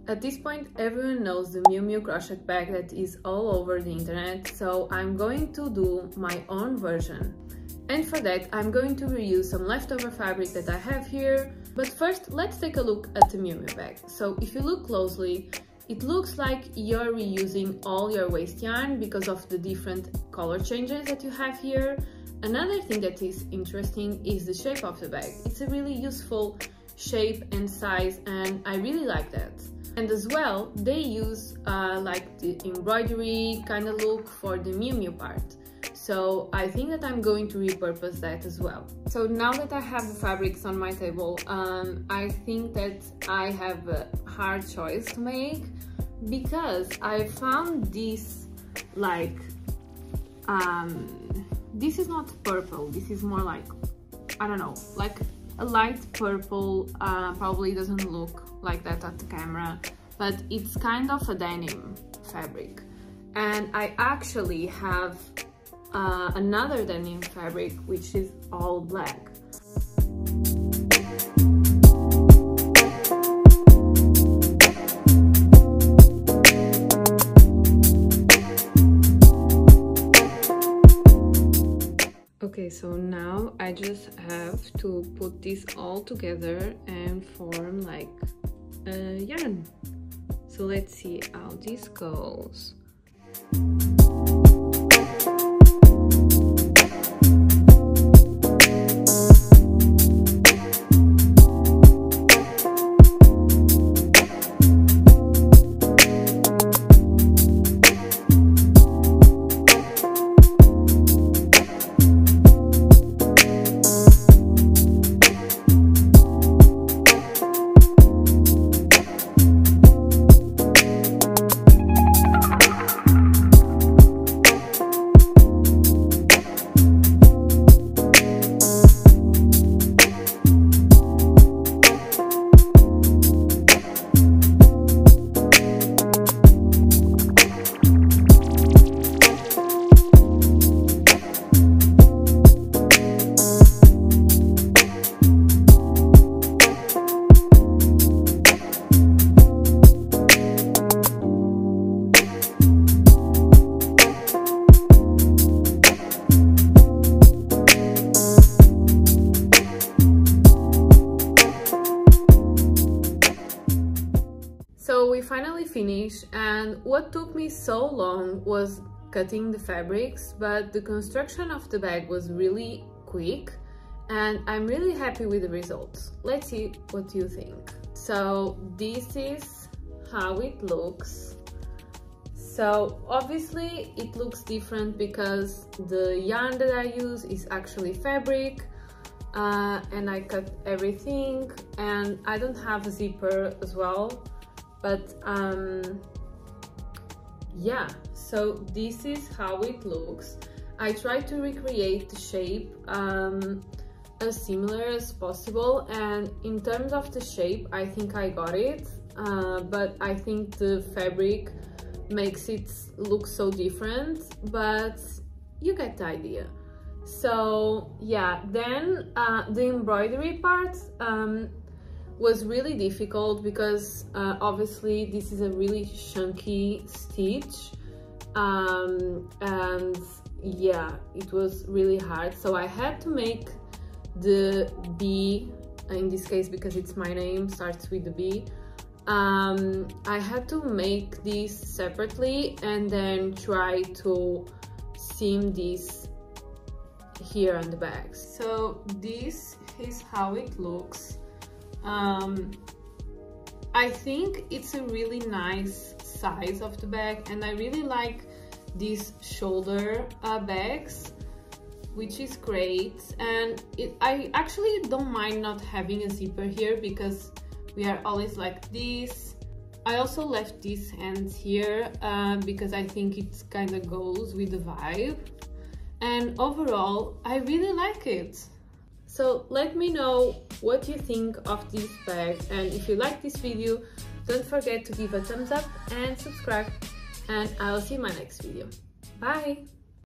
At this point, everyone knows the Miu Miu crochet bag that is all over the internet, so I'm going to do my own version. And for that, I'm going to reuse some leftover fabric that I have here. But first, let's take a look at the Miu Miu bag. So if you look closely, it looks like you're reusing all your waste yarn because of the different color changes that you have here. Another thing that is interesting is the shape of the bag. It's a really useful shape and size, and I really like that. And as well, they use like the embroidery kind of look for the Miu Miu part. So I think that I'm going to repurpose that as well. So now that I have the fabrics on my table, I think that I have a hard choice to make, because I found this like, this is not purple, this is more like, I don't know, like a light purple. Probably doesn't look like that at the camera, but it's kind of a denim fabric. And I actually have another denim fabric which is all black. Okay, so now I just have to put this all together and form like a yarn. So let's see how this goes. So we finally finished, and what took me so long was cutting the fabrics, but the construction of the bag was really quick and I'm really happy with the results. Let's see what you think. So this is how it looks. So obviously it looks different because the yarn that I use is actually fabric, and I cut everything, and I don't have a zipper as well. But yeah, so this is how it looks. I tried to recreate the shape as similar as possible, and in terms of the shape, I think I got it, but I think the fabric makes it look so different, but you get the idea. So yeah, then the embroidery part was really difficult because obviously this is a really chunky stitch, and yeah, it was really hard. So I had to make the B, in this case because it's my name, starts with the B. I had to make this separately and then try to seam this here on the back. So this is how it looks. I think it's a really nice size of the bag, and I really like these shoulder bags, which is great. And I actually don't mind not having a zipper here because we are always like this. I also left these hands here because I think it kind of goes with the vibe, and overall I really like it. So let me know what you think of this bag, and if you like this video, don't forget to give a thumbs up and subscribe, and I'll see you in my next video. Bye!